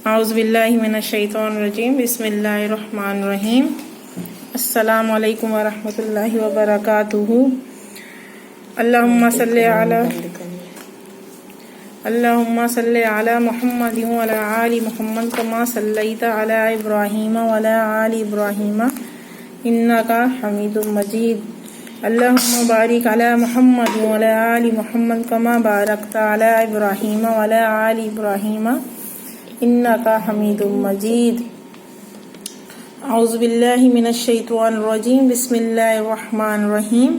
اعوذ باللہ من الشیطان الرجیم بسم اللہ الرحمن الرحیم السلام علیکم ورحمۃ اللہ وبرکاتہ اللہم صلی علی محمد وعلی آل محمد کما صلیت علی ابراہیم وعلی آل ابراہیم انک حمید مجید اللہم بارک علی محمد وعلی آل محمد کما بارکت علی ابراہیم وعلی آل ابراہیم انک حمید مجید اعوذ باللہ من الشیطان الرجیم بسم اللہ الرحمن الرحیم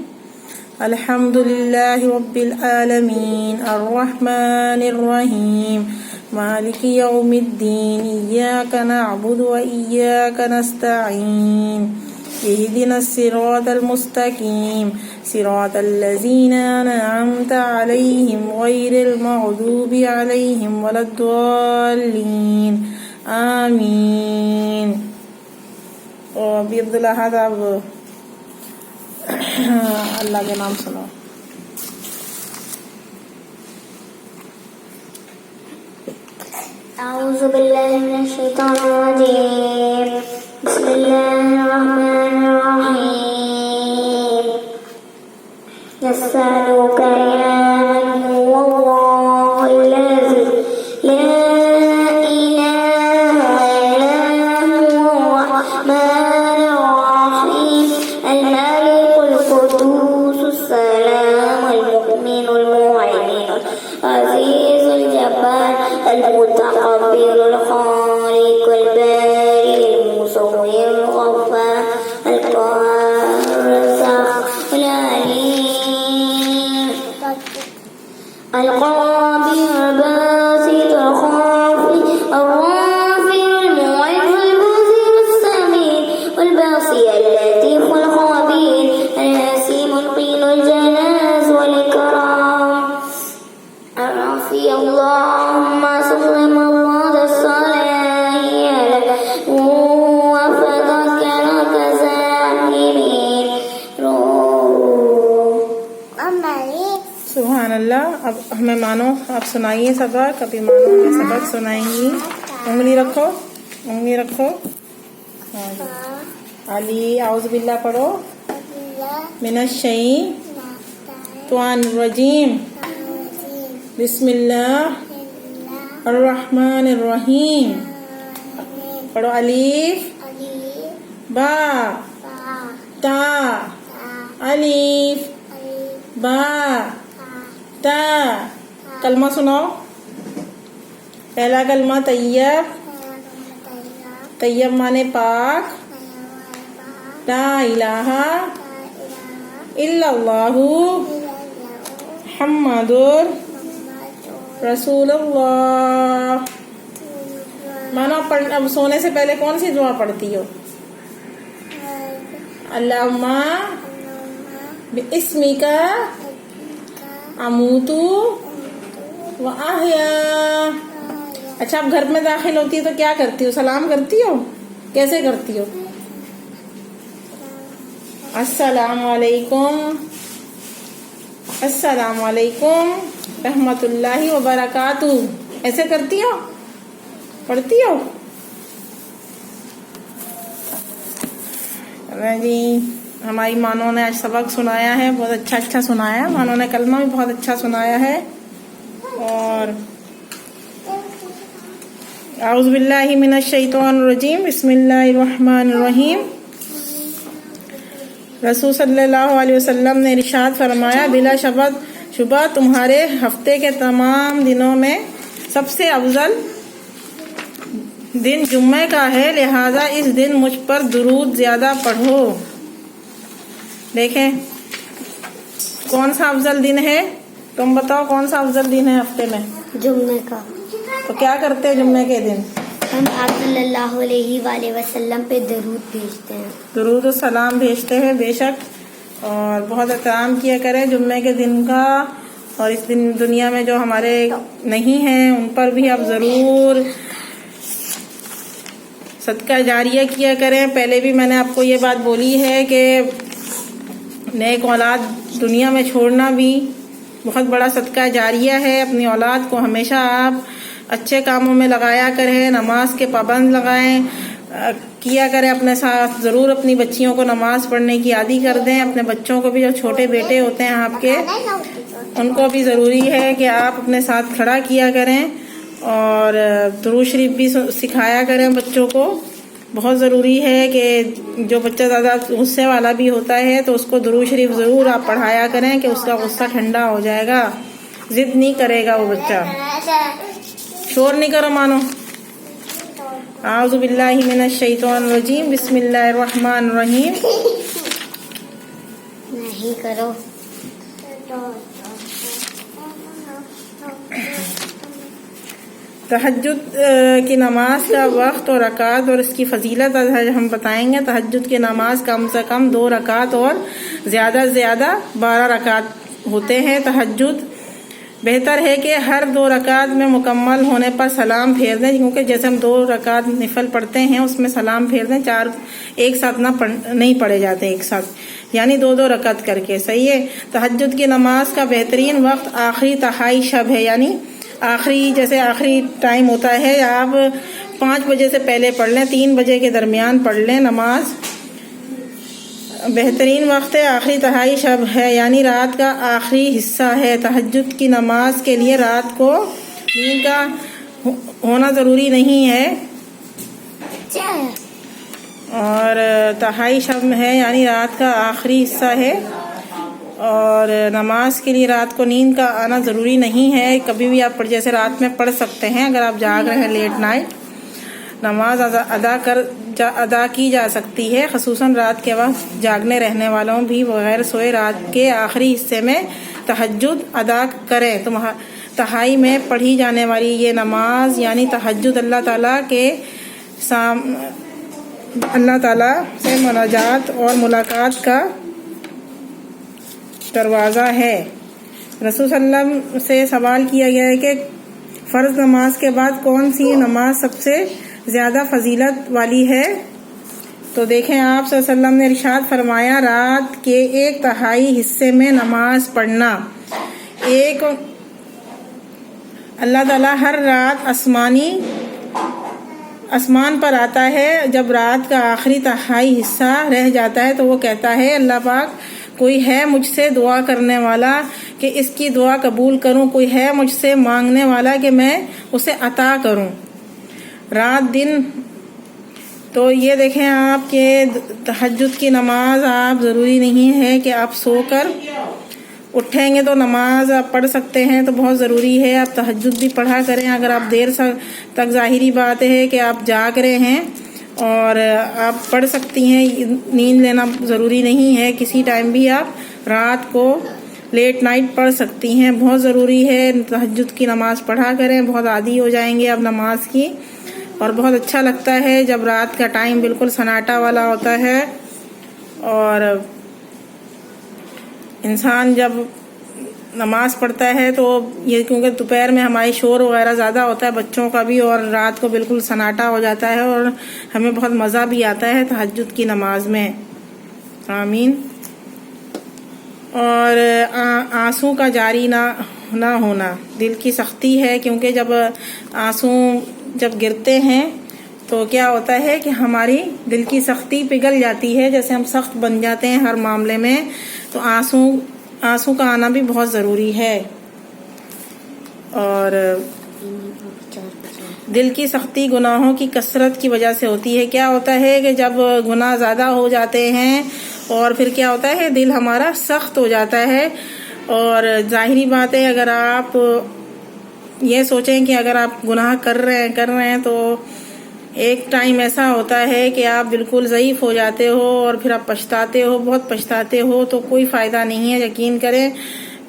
الحمد للہ رب العالمین الرحمن الرحیم مالک یوم الدین ایاک نعبد و ایاک نستعین اہدنا الصراط المستقیم صراط الذین انعمت علیہم غیر المغضوب علیہم ولا الضالین آمین. اور ابھی عبداللہ صاحب اللہ کے نام سنو. اعوذ باللہ من الشیطان الرجیم بسم اللہ الرحمن الرحیم یسألونک من هو اللہ الذی لا الہ الا هو الرحمن الرحیم الملك القدوس السلام المؤمن المهيمن العزيز الجبار المتكبر الخالق البارئ المصور الغفار القهار الرزاق العليم القابض الباسط الخافض الرافع المعز المبصر السميع والبصير اللطيف الخبير الحسيب القيل الجلاس والإكرام الرفيع اللهم صل موعد الصلاة على وفذكرك زاهرين سبحان اللہ. اب ہمیں مانو آپ سنائیے سبق. ابھی مانو ہمیں سبق سنائیں گی. انگلی رکھو انگلی رکھو. علی اعوذ باللہ پڑھو. من الشیطان الرجیم بسم اللہ الرحمن الرحیم. پڑھو. الف با تا الف با تا. کلمہ سناؤ. پہلا کلمہ طیب. طیب مانے پاک. لا الہ الا اللہ محمد رسول اللہ. مانا اب سونے سے پہلے کون سی دعا پڑھتی ہو؟ اللہم باسمک اموت و احیا. اچھا اب گھر میں داخل ہوتی ہے تو کیا کرتی ہو؟ سلام کرتی ہو؟ کیسے کرتی ہو؟ السلام علیکم السلام علیکم رحمۃ اللہ وبرکاتہ. ایسے کرتی ہو؟ پڑھتی ہو؟ جی ہماری مانو نے آج سبق سنایا ہے. بہت اچھا سنایا. مانو نے کلمہ بھی بہت اچھا سنایا ہے. اور اعوذ باللہ من الشیطان الرجیم بسم اللہ الرحمن الرحیم. رسول صلی اللہ علیہ وسلم نے ارشاد فرمایا بلا شبہ تمہارے ہفتے کے تمام دنوں میں سب سے افضل دن جمعہ کا ہے، لہذا اس دن مجھ پر درود زیادہ پڑھو. دیکھیں کون سا افضل دن ہے. تم بتاؤ کون سا افضل دن ہے ہفتے میں؟ جمعہ کا. تو کیا کرتے ہیں جمعے کے دن؟ ہم آپ صلی اللہ علیہ وآلہ وسلم پہ درود بھیجتے ہیں. درود و سلام بھیجتے ہیں بے شک. اور بہت احترام کیا کریں جمعے کے دن کا. اور اس دن دنیا میں جو ہمارے نہیں ہیں ان پر بھی آپ ضرور صدقہ جاریہ کیا کریں. پہلے بھی میں نے آپ کو یہ بات بولی ہے کہ نیک اولاد دنیا میں چھوڑنا بھی بہت بڑا صدقہ جاریہ ہے. اپنی اولاد کو ہمیشہ آپ اچھے کاموں میں لگایا کریں، نماز کے پابند کیا کریں اپنے ساتھ. ضرور اپنی بچیوں کو نماز پڑھنے کی عادی کر دیں. اپنے بچوں کو بھی، جو چھوٹے بیٹے ہوتے ہیں آپ کے، ان کو بھی ضروری ہے کہ آپ اپنے ساتھ کھڑا کیا کریں اور درود شریف بھی سکھایا کریں بچوں کو. بہت ضروری ہے کہ جو بچہ زیادہ غصے والا بھی ہوتا ہے تو اس کو درود شریف ضرور آپ پڑھایا کریں کہ اس کا غصہ ٹھنڈا ہو جائے گا، ضد نہیں کرے گا وہ بچہ. شور نہیں کرو مانو. اعوذ باللہ من الشیطان الرجیم. بسم اللہ الرحمن الرحیم. نہیں کرو. تہجد کی نماز کا وقت اور رکعت اور اس کی فضیلت ہم بتائیں گے. تہجد کی نماز کم سے کم 2 رکعت اور زیادہ سے زیادہ 12 رکعت ہوتے ہیں. تہجد بہتر ہے کہ ہر 2 رکعت میں مکمل ہونے پر سلام پھیر دیں، کیونکہ جیسے ہم 2 رکعت نفل پڑھتے ہیں اس میں سلام پھیر دیں. 4 ایک ساتھ نہیں پڑھے جاتے ایک ساتھ، یعنی 2 رکعت کر کے. صحیح ہے. تہجد کی نماز کا بہترین وقت آخری تہائی شب ہے، یعنی آخری ٹائم ہوتا ہے. آپ 5 بجے سے پہلے پڑھ لیں، 3 بجے کے درمیان پڑھ لیں نماز. بہترین وقت ہے آخری تہائی شب ہے، یعنی رات کا آخری حصہ ہے. تہجد کی نماز کے لیے رات کو نیند کا ہونا ضروری نہیں ہے، اور تہائی شب ہے یعنی رات کا آخری حصہ ہے. اور نماز کے لیے رات کو نیند کا آنا ضروری نہیں ہے. کبھی بھی آپ جیسے رات میں پڑھ سکتے ہیں. اگر آپ جاگ رہے ہیں لیٹ نائٹ، نماز ادا کی جا سکتی ہے. خصوصاً رات کے وقت جاگنے رہنے والوں بھی بغیر سوئے رات کے آخری حصے میں تہجد ادا کریں. تہائی میں پڑھی جانے والی یہ نماز یعنی تہجد اللہ تعالیٰ سے مناجات اور ملاقات کا دروازہ ہے. رسول صلی اللہ علیہ وسلم سے سوال کیا گیا ہے کہ فرض نماز کے بعد کون سی نماز سب سے زیادہ فضیلت والی ہے؟ تو دیکھیں، آپ صلی اللہ علیہ وسلم نے ارشاد فرمایا، رات کے 1/3 حصے میں نماز پڑھنا. اللہ تعالیٰ ہر رات آسمان پر آتا ہے. جب رات کا آخری تہائی حصہ رہ جاتا ہے تو وہ کہتا ہے، اللہ پاک کوئی ہے مجھ سے دعا کرنے والا کہ اس کی دعا قبول کروں، کوئی ہے مجھ سے مانگنے والا کہ میں اسے عطا کروں. رات دن تو یہ دیکھیں آپ کہ تہجد کی نماز آپ ضروری نہیں ہے کہ آپ سو کر اٹھیں گے تو نماز آپ پڑھ سکتے ہیں، تو بہت ضروری ہے آپ تہجد بھی پڑھا کریں. اگر آپ دیر تک، ظاہری بات ہے کہ آپ جاگ رہے ہیں اور آپ پڑھ سکتی ہیں. نیند لینا ضروری نہیں ہے، کسی ٹائم بھی آپ رات کو لیٹ نائٹ پڑھ سکتی ہیں. بہت ضروری ہے تہجد کی نماز پڑھا کریں. بہت عادی ہو جائیں گے اب نماز کی، اور بہت اچھا لگتا ہے جب رات کا ٹائم بالکل سناٹا والا ہوتا ہے. اور انسان جب نماز پڑھتا ہے تو یہ کیونکہ دوپہر میں ہماری شور وغیرہ زیادہ ہوتا ہے بچوں کا بھی، اور رات کو بالکل سناٹا ہو جاتا ہے اور ہمیں بہت مزہ بھی آتا ہے تہجد کی نماز میں. آمین. اور آنسو کا جاری نہ ہونا دل کی سختی ہے، کیونکہ جب آنسو گرتے ہیں تو کیا ہوتا ہے کہ ہماری دل کی سختی پگھل جاتی ہے، جیسے ہم سخت بن جاتے ہیں ہر معاملے میں. تو آنسو کا آنا بھی بہت ضروری ہے. اور دل کی سختی گناہوں کی کثرت کی وجہ سے ہوتی ہے. کیا ہوتا ہے کہ جب گناہ زیادہ ہو جاتے ہیں اور پھر کیا ہوتا ہے دل ہمارا سخت ہو جاتا ہے. اور ظاہری بات ہے اگر آپ یہ سوچیں کہ اگر آپ گناہ کر رہے ہیں تو ایک ٹائم ایسا ہوتا ہے کہ آپ بالکل ضعیف ہو جاتے ہو اور پھر آپ پچھتاتے ہو، بہت پچھتاتے ہو. تو کوئی فائدہ نہیں ہے. یقین کریں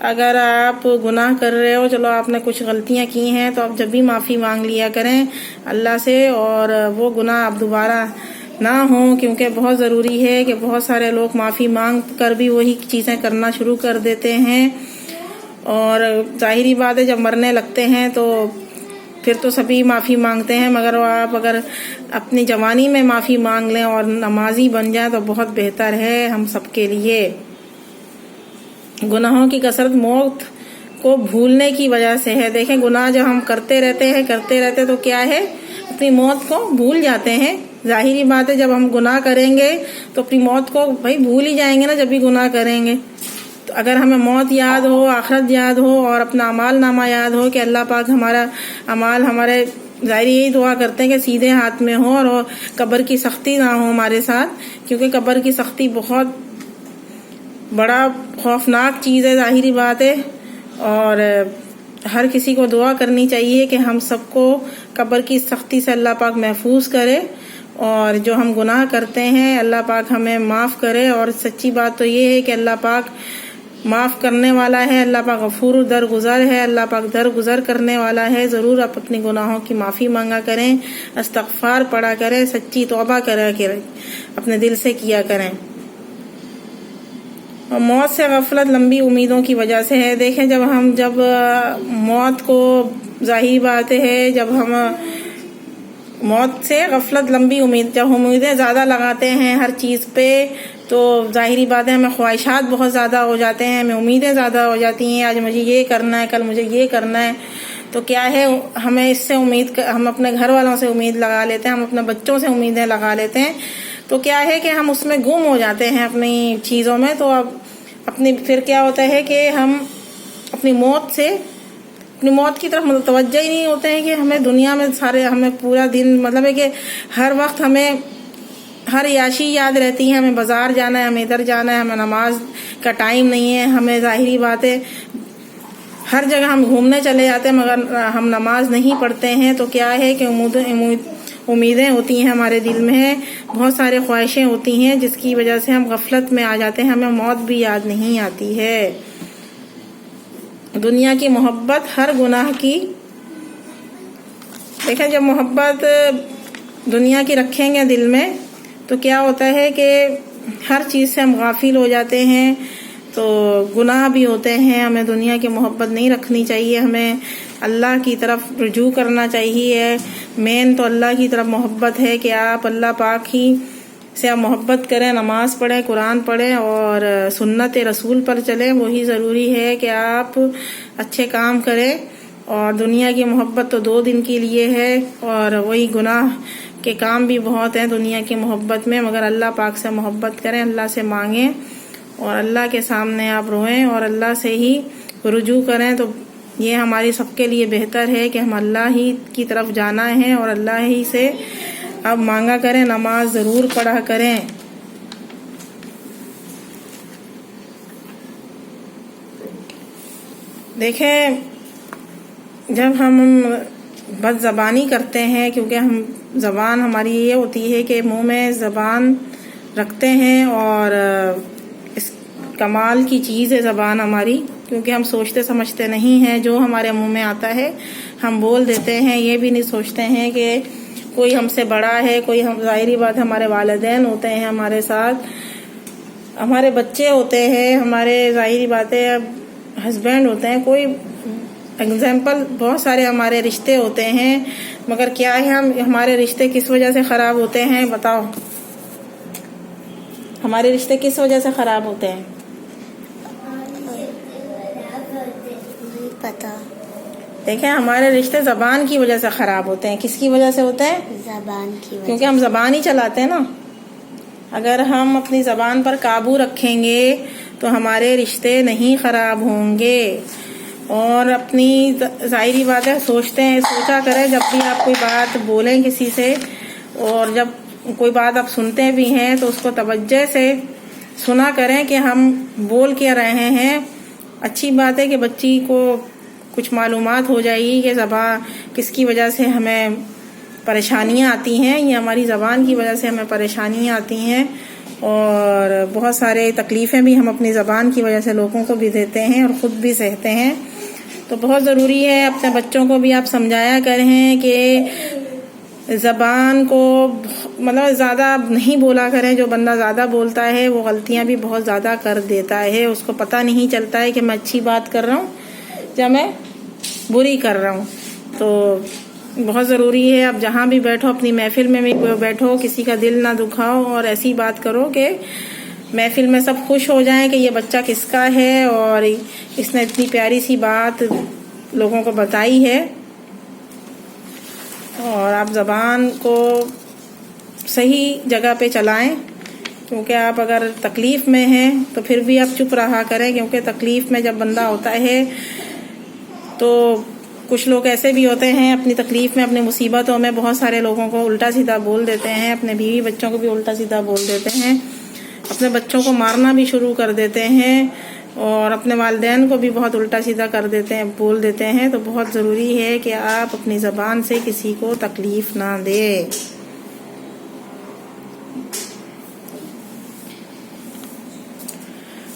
اگر آپ گناہ کر رہے ہو، چلو آپ نے کچھ غلطیاں کی ہیں تو آپ جب بھی معافی مانگ لیا کریں اللہ سے، اور وہ گناہ آپ دوبارہ نہ ہوں. کیونکہ بہت ضروری ہے کہ بہت سارے لوگ معافی مانگ کر بھی وہی چیزیں کرنا شروع کر دیتے ہیں. اور ظاہری بات ہے جب مرنے لگتے ہیں تو پھر تو سبھی معافی مانگتے ہیں، مگر آپ اگر اپنی جوانی میں معافی مانگ لیں اور نمازی بن جائیں تو بہت بہتر ہے ہم سب کے لیے. گناہوں کی کثرت موت کو بھولنے کی وجہ سے ہے. دیکھیں گناہ جب ہم کرتے رہتے تو کیا ہے اپنی موت کو بھول جاتے ہیں. ظاہری بات ہے جب ہم گناہ کریں گے تو اپنی موت کو بھائی بھول ہی جائیں گے نا جب بھی گناہ کریں گے. تو اگر ہمیں موت یاد ہو، آخرت یاد ہو اور اپنا اعمال نامہ یاد ہو کہ اللہ پاک ہمارا اعمال ہمارے ظاہر یہی دعا کرتے ہیں کہ سیدھے ہاتھ میں ہو اور قبر کی سختی نہ ہو ہمارے ساتھ، کیونکہ قبر کی سختی بہت بڑا خوفناک چیز ہے. ظاہری بات ہے اور ہر کسی کو دعا کرنی چاہیے کہ ہم سب کو قبر کی سختی سے اللہ پاک محفوظ کرے اور جو ہم گناہ کرتے ہیں اللہ پاک ہمیں معاف کرے. اور سچی بات تو یہ ہے کہ اللہ پاک معاف کرنے والا ہے، اللہ پاک غفور درگزر ہے، اللہ پاک درگزر کرنے والا ہے. ضرور آپ اپنی گناہوں کی معافی مانگا کریں، استغفار پڑھا کریں، سچی توبہ کریں، اپنے دل سے کیا کریں. اور موت سے غفلت لمبی امیدوں کی وجہ سے ہے. دیکھیں جب موت کو ظاہری بات ہے جب ہم موت سے غفلت لمبی امید، جب ہم امیدیں زیادہ لگاتے ہیں ہر چیز پہ تو ظاہری بات ہے ہمیں خواہشات بہت زیادہ ہو جاتے ہیں، ہمیں امیدیں زیادہ ہو جاتی ہیں. آج مجھے یہ کرنا ہے، کل مجھے یہ کرنا ہے، تو کیا ہے ہمیں اس سے ہم اپنے گھر والوں سے امید لگا لیتے ہیں، ہم اپنے بچوں سے امیدیں لگا لیتے ہیں. تو کیا ہے کہ ہم اس میں گم ہو جاتے ہیں اپنی چیزوں میں. تو اب پھر کیا ہوتا ہے کہ ہم اپنی موت کی طرف متوجہ ہی نہیں ہوتے ہیں کہ ہمیں دنیا میں ہمیں پورا دن مطلب ہے کہ ہر وقت ہمیں ہر عیاشی یاد رہتی ہے، ہمیں بازار جانا ہے، ہمیں ادھر جانا ہے، ہمیں نماز کا ٹائم نہیں ہے. ہمیں ظاہری بات ہے ہر جگہ ہم گھومنے چلے جاتے ہیں مگر ہم نماز نہیں پڑھتے ہیں. تو کیا ہے کہ امیدیں ہوتی ہیں ہمارے دل میں، بہت سارے خواہشیں ہوتی ہیں جس کی وجہ سے ہم غفلت میں آ جاتے ہیں، ہمیں موت بھی یاد نہیں آتی ہے. دنیا کی محبت ہر گناہ کی، دیکھیں جب محبت دنیا کی رکھیں گے دل میں تو کیا ہوتا ہے کہ ہر چیز سے ہم غافل ہو جاتے ہیں، تو گناہ بھی ہوتے ہیں. ہمیں دنیا کی محبت نہیں رکھنی چاہیے، ہمیں اللہ کی طرف رجوع کرنا چاہیے. مین تو اللہ کی طرف محبت ہے کہ آپ اللہ پاک ہی سے آپ محبت کریں، نماز پڑھیں، قرآن پڑھیں اور سنت رسول پر چلیں. وہی ضروری ہے کہ آپ اچھے کام کریں. اور دنیا کی محبت تو 2 دن کے لیے ہے اور وہی گناہ کے کام بھی بہت ہیں دنیا کی محبت میں. مگر اللہ پاک سے محبت کریں، اللہ سے مانگیں اور اللہ کے سامنے آپ روئیں اور اللہ سے ہی رجوع کریں. تو یہ ہماری سب کے لیے بہتر ہے کہ ہم اللہ ہی کی طرف جانا ہے اور اللہ ہی سے اب مانگا کریں، نماز ضرور پڑھا کریں. دیکھیں جب ہم بد زبانی کرتے ہیں، کیونکہ ہم زبان ہماری یہ ہوتی ہے کہ منہ میں زبان رکھتے ہیں اور اس کمال کی چیز ہے زبان ہماری، کیونکہ ہم سوچتے سمجھتے نہیں ہیں، جو ہمارے منہ میں آتا ہے ہم بول دیتے ہیں. یہ بھی نہیں سوچتے ہیں کہ کوئی ہم سے بڑا ہے، کوئی ظاہری بات ہمارے والدین ہوتے ہیں ہمارے ساتھ، ہمارے بچے ہوتے ہیں، ہمارے ظاہری باتیں ہسبینڈ ہوتے ہیں، کوئی ایگزامپل بہت سارے ہمارے رشتے ہوتے ہیں. مگر کیا ہے ہمارے رشتے کس وجہ سے خراب ہوتے ہیں؟ بتاؤ ہمارے رشتے کس وجہ سے خراب ہوتے ہیں؟ پتا. دیکھیں ہمارے رشتے زبان کی وجہ سے خراب ہوتے ہیں. کس کی وجہ سے ہوتے ہیں؟ زبان کی وجہ. کیونکہ ہم زبان ہی چلاتے ہیں نا. اگر ہم اپنی زبان پر قابو رکھیں گے تو ہمارے رشتے نہیں خراب ہوں گے. اور اپنی ظاہری باتیں سوچا کریں جب بھی آپ کوئی بات بولیں کسی سے، اور جب کوئی بات آپ سنتے بھی ہیں تو اس کو توجہ سے سنا کریں کہ ہم بول کے رہے ہیں. اچھی بات ہے کہ بچی کو کچھ معلومات ہو جائے گی کہ زبان کس کی وجہ سے ہمیں پریشانیاں آتی ہیں. یہ ہماری زبان کی وجہ سے ہمیں پریشانیاں آتی ہیں اور بہت سارے تکلیفیں بھی ہم اپنی زبان کی وجہ سے لوگوں کو بھی دیتے ہیں اور خود بھی سہتے ہیں. تو بہت ضروری ہے اپنے بچوں کو بھی آپ سمجھایا کریں کہ زبان کو مطلب زیادہ نہیں بولا کریں. جو بندہ زیادہ بولتا ہے وہ غلطیاں بھی بہت زیادہ کر دیتا ہے. اس کو پتہ نہیں چلتا ہے کہ میں اچھی بات کر رہا ہوں یا میں بری کر رہا ہوں. تو بہت ضروری ہے آپ جہاں بھی بیٹھو، اپنی محفل میں بھی بیٹھو، کسی کا دل نہ دکھاؤ اور ایسی بات کرو کہ محفل میں سب خوش ہو جائیں کہ یہ بچہ کس کا ہے اور اس نے اتنی پیاری سی بات لوگوں کو بتائی ہے. اور آپ زبان کو صحیح جگہ پہ چلائیں، کیونکہ آپ اگر تکلیف میں ہیں تو پھر بھی آپ چپ رہا کریں، کیونکہ تکلیف میں جب بندہ ہوتا ہے تو کچھ لوگ ایسے بھی ہوتے ہیں اپنی تکلیف میں، اپنی مصیبتوں میں بہت سارے لوگوں کو الٹا سیدھا بول دیتے ہیں، اپنے بیوی بچوں کو بھی الٹا سیدھا بول دیتے ہیں، اپنے بچوں کو مارنا بھی شروع کر دیتے ہیں، اور اپنے والدین کو بھی بہت الٹا سیدھا کر دیتے ہیں، بول دیتے ہیں. تو بہت ضروری ہے کہ آپ اپنی زبان سے کسی کو تکلیف نہ دیں.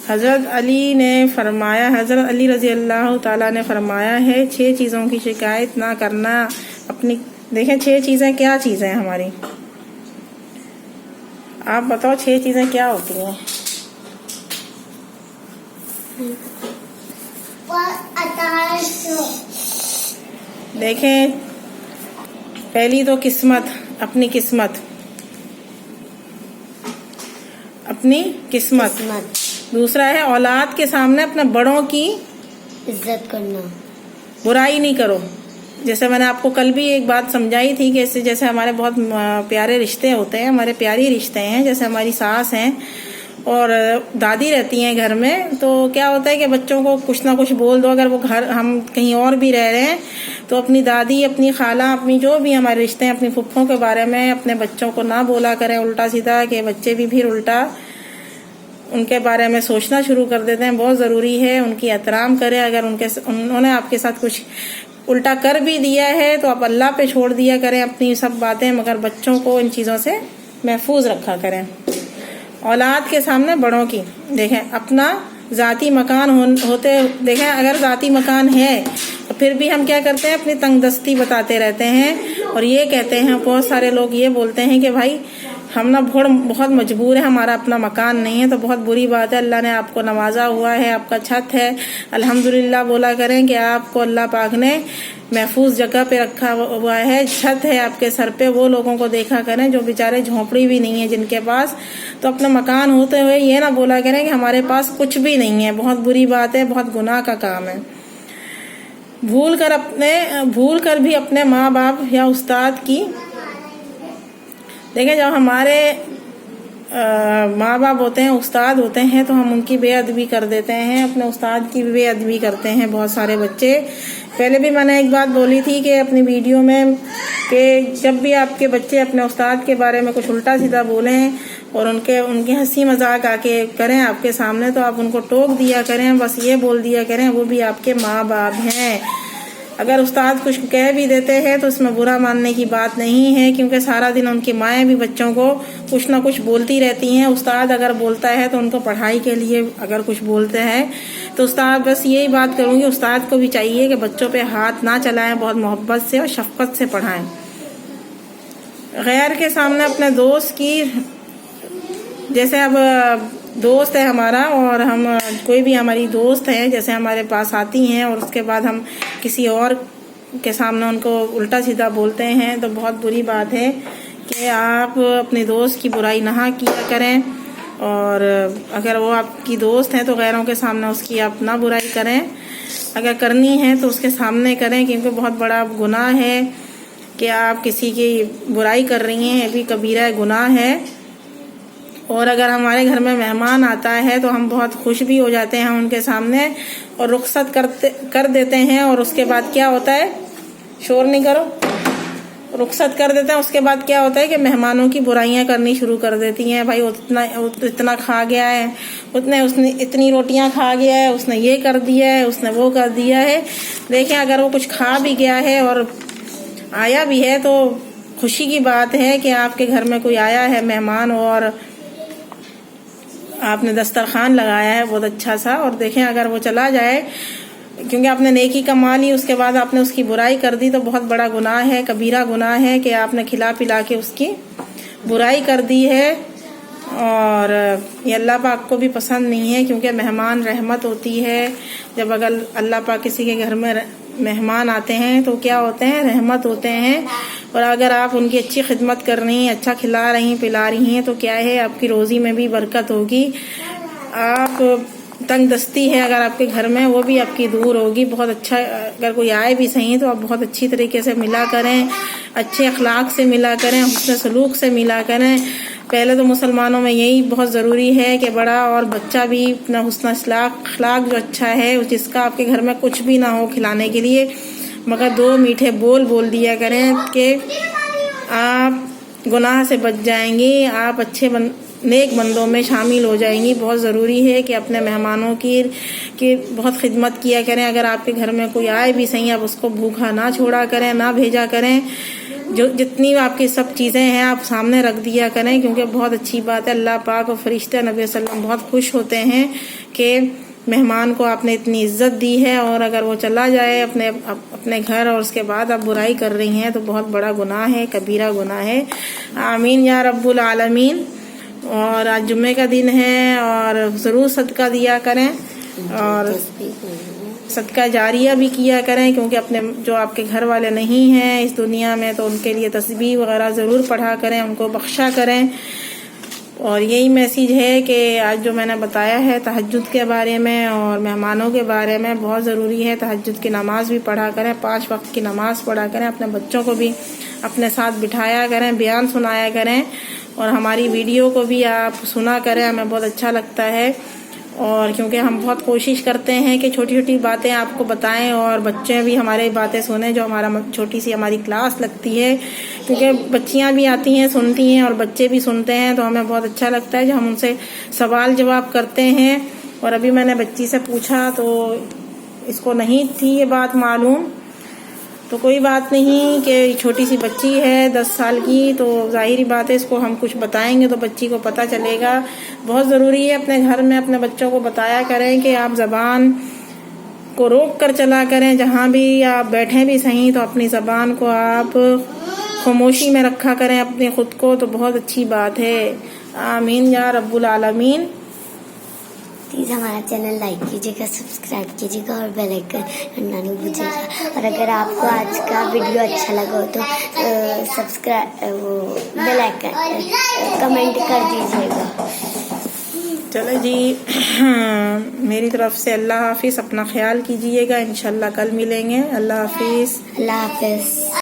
حضرت علی رضی اللہ تعالیٰ نے فرمایا ہے 6 چیزوں کی شکایت نہ کرنا. دیکھیں 6 چیزیں کیا چیزیں ہیں ہماری، آپ بتاؤ 6 چیزیں کیا ہوتی ہیں؟ دیکھیں پہلی تو قسمت، اپنی قسمت. دوسرا ہے اولاد کے سامنے اپنے بڑوں کی عزت کرنا، برائی نہیں کرو. جیسے میں نے آپ کو کل بھی ایک بات سمجھائی تھی کہ جیسے ہمارے بہت پیارے رشتے ہوتے ہیں، ہمارے پیاری رشتے ہیں، جیسے ہماری ساس ہیں اور دادی رہتی ہیں گھر میں، تو کیا ہوتا ہے کہ بچوں کو کچھ نہ کچھ بول دو. اگر وہ ہم کہیں اور بھی رہ رہے ہیں تو اپنی دادی، اپنی خالہ، اپنی جو بھی ہمارے رشتے ہیں، اپنی پھپھوں کے بارے میں اپنے بچوں کو نہ بولا کریں الٹا سیدھا، کہ بچے بھی پھر الٹا ان کے بارے میں سوچنا شروع کر دیتے ہیں. بہت ضروری ہے ان کی احترام کریں. اگر انہوں نے آپ کے ساتھ کچھ الٹا کر بھی دیا ہے تو آپ اللہ پہ چھوڑ دیا کریں اپنی سب باتیں، مگر بچوں کو ان چیزوں سے محفوظ رکھا کریں. اولاد کے سامنے بڑوں کی، دیکھیں اپنا ذاتی مکان دیکھیں اگر ذاتی مکان ہے تو پھر بھی ہم کیا کرتے ہیں، اپنی تنگ دستی بتاتے رہتے ہیں، اور یہ کہتے ہیں بہت سارے لوگ یہ بولتے ہیں کہ بھائی ہم نا بہت مجبور ہے، ہمارا اپنا مکان نہیں ہے. تو بہت بری بات ہے. اللہ نے آپ کو نوازا ہوا ہے، آپ کا چھت ہے، الحمدللہ بولا کریں کہ آپ کو اللہ پاک نے محفوظ جگہ پہ رکھا ہوا ہے، چھت ہے آپ کے سر پہ. وہ لوگوں کو دیکھا کریں جو بیچارے جھونپڑی بھی نہیں ہے جن کے پاس. تو اپنا مکان ہوتے ہوئے یہ نہ بولا کریں کہ ہمارے پاس کچھ بھی نہیں ہے. بہت بری بات ہے، بہت گناہ کا کام ہے. بھول کر بھی اپنے ماں باپ یا استاد کی، دیکھیں جب ہمارے ماں باپ ہوتے ہیں، استاد ہوتے ہیں، تو ہم ان کی بے ادبی کر دیتے ہیں، اپنے استاد کی بے ادبی کرتے ہیں بہت سارے بچے. پہلے بھی میں نے ایک بات بولی تھی کہ اپنی ویڈیو میں کہ جب بھی آپ کے بچے اپنے استاد کے بارے میں کچھ الٹا سیدھا بولیں اور ان کے ہنسی مذاق آ کے کریں آپ کے سامنے، تو آپ ان کو ٹوک دیا کریں، بس یہ بول دیا کریں وہ بھی آپ کے ماں باپ ہیں. اگر استاد کچھ کہہ بھی دیتے ہیں تو اس میں برا ماننے کی بات نہیں ہے، کیونکہ سارا دن ان کی مائیں بھی بچوں کو کچھ نہ کچھ بولتی رہتی ہیں. استاد اگر بولتا ہے تو ان کو پڑھائی کے لیے اگر کچھ بولتے ہیں تو استاد، بس یہی بات کروں گی، استاد کو بھی چاہیے کہ بچوں پہ ہاتھ نہ چلائیں، بہت محبت سے اور شفقت سے پڑھائیں. غیر کے سامنے اپنے دوست کی، جیسے اب دوست ہے ہمارا اور ہم کوئی بھی ہماری دوست ہے جیسے ہمارے پاس آتی ہیں اور اس کے بعد ہم کسی اور کے سامنے ان کو الٹا سیدھا بولتے ہیں، تو بہت بری بات ہے کہ آپ اپنے دوست کی برائی نہ کیا کریں. اور اگر وہ آپ کی دوست ہیں تو غیروں کے سامنے اس کی آپ نہ برائی کریں. اگر کرنی ہے تو اس کے سامنے کریں، کیونکہ بہت بڑا گناہ ہے کہ آپ کسی کی برائی کر رہی ہیں، یہ بھی کبیرہ گناہ ہے. اور اگر ہمارے گھر میں مہمان آتا ہے تو ہم بہت خوش بھی ہو جاتے ہیں ان کے سامنے اور رخصت کر دیتے ہیں، اور اس کے بعد کیا ہوتا ہے، شور نہیں کرو، رخصت کر دیتے ہیں. اس کے بعد کیا ہوتا ہے کہ مہمانوں کی برائیاں کرنی شروع کر دیتی ہیں. بھائی اتنا کھا گیا ہے، اس نے اتنی روٹیاں کھا گیا ہے، اس نے یہ کر دیا ہے، اس نے وہ کر دیا ہے. دیکھیں اگر وہ کچھ کھا بھی گیا ہے اور آیا بھی ہے تو خوشی کی بات ہے کہ آپ کے گھر میں کوئی آیا ہے مہمان اور آپ نے دسترخوان لگایا ہے بہت اچھا سا. اور دیکھیں اگر وہ چلا جائے کیونکہ آپ نے نیکی کما لی، اس کے بعد آپ نے اس کی برائی کر دی، تو بہت بڑا گناہ ہے، کبیرہ گناہ ہے کہ آپ نے کھلا پلا کے اس کی برائی کر دی ہے. اور یہ اللہ پاک کو بھی پسند نہیں ہے، کیونکہ مہمان رحمت ہوتی ہے. جب اگر اللہ پاک کسی کے گھر میں مہمان آتے ہیں تو کیا ہوتے ہیں؟ رحمت ہوتے ہیں. اور اگر آپ ان کی اچھی خدمت کر رہی ہیں، اچھا کھلا رہی ہیں، پلا رہی ہیں تو کیا ہے آپ کی روزی میں بھی برکت ہوگی. آپ تنگ دستی ہے اگر آپ کے گھر میں وہ بھی آپ کی دور ہوگی. بہت اچھا اگر کوئی آئے بھی صحیح تو آپ بہت اچھی طریقے سے ملا کریں، اچھے اخلاق سے ملا کریں، حسن سلوک سے ملا کریں. پہلے تو مسلمانوں میں یہی بہت ضروری ہے کہ بڑا اور بچہ بھی اپنا حسن اخلاق جو اچھا ہے، جس کا آپ کے گھر میں کچھ بھی نہ ہو کھلانے کے لیے، مگر 2 میٹھے بول دیا کریں کہ آپ گناہ سے بچ جائیں گی، آپ اچھے نیک بندوں میں شامل ہو جائیں گی. بہت ضروری ہے کہ اپنے مہمانوں کی بہت خدمت کیا کریں. اگر آپ کے گھر میں کوئی آئے بھی صحیح، آپ اس کو بھوکا نہ چھوڑا کریں، نہ بھیجا کریں. جتنی آپ کی سب چیزیں ہیں آپ سامنے رکھ دیا کریں، کیونکہ بہت اچھی بات ہے. اللہ پاک اور فرشتے نبی صلی اللہ علیہ وسلم بہت خوش ہوتے ہیں کہ مہمان کو آپ نے اتنی عزت دی ہے، اور اگر وہ چلا جائے اپنے گھر اور اس کے بعد آپ برائی کر رہی ہیں تو بہت بڑا گناہ ہے، کبیرہ گناہ ہے. آمین یا رب العالمین. اور آج جمعے کا دن ہے اور ضرور صدقہ دیا کریں اور صدقہ جاریہ بھی کیا کریں، کیونکہ اپنے جو آپ کے گھر والے نہیں ہیں اس دنیا میں تو ان کے لیے تسبیح وغیرہ ضرور پڑھا کریں، ان کو بخشا کریں. اور یہی میسیج ہے کہ آج جو میں نے بتایا ہے تہجد کے بارے میں اور مہمانوں کے بارے میں، بہت ضروری ہے. تہجد کی نماز بھی پڑھا کریں، 5 وقت کی نماز پڑھا کریں، اپنے بچوں کو بھی اپنے ساتھ بٹھایا کریں، بیان سنایا کریں، اور ہماری ویڈیو کو بھی آپ سنا کریں. ہمیں بہت اچھا لگتا ہے، اور کیونکہ ہم بہت کوشش کرتے ہیں کہ چھوٹی چھوٹی باتیں آپ کو بتائیں اور بچے بھی ہماری باتیں سنیں. جو چھوٹی سی ہماری کلاس لگتی ہے، کیونکہ بچیاں بھی آتی ہیں سنتی ہیں اور بچے بھی سنتے ہیں، تو ہمیں بہت اچھا لگتا ہے جو ہم ان سے سوال جواب کرتے ہیں. اور ابھی میں نے بچی سے پوچھا تو اس کو نہیں تھی یہ بات معلوم، تو کوئی بات نہیں کہ چھوٹی سی بچی ہے 10 سال کی، تو ظاہری بات ہے اس کو ہم کچھ بتائیں گے تو بچی کو پتہ چلے گا. بہت ضروری ہے اپنے گھر میں اپنے بچوں کو بتایا کریں کہ آپ زبان کو روک کر چلا کریں. جہاں بھی آپ بیٹھیں بھی صحیح تو اپنی زبان کو آپ خاموشی میں رکھا کریں اپنے خود کو، تو بہت اچھی بات ہے. آمین یا رب العالمین. پلیز ہمارا چینل لائک کیجیے گا، سبسکرائب کیجیے گا اور بیل آئیکن کرنا نہیں بھولیے گا. اور اگر آپ کو آج کا ویڈیو اچھا لگا ہو تو بیل آئیکن کمنٹ کر دیجیے گا. چلے جی، میری طرف سے اللہ حافظ. اپنا خیال کیجیے گا، انشاءاللہ کل ملیں گے. اللہ حافظ. اللہ حافظ.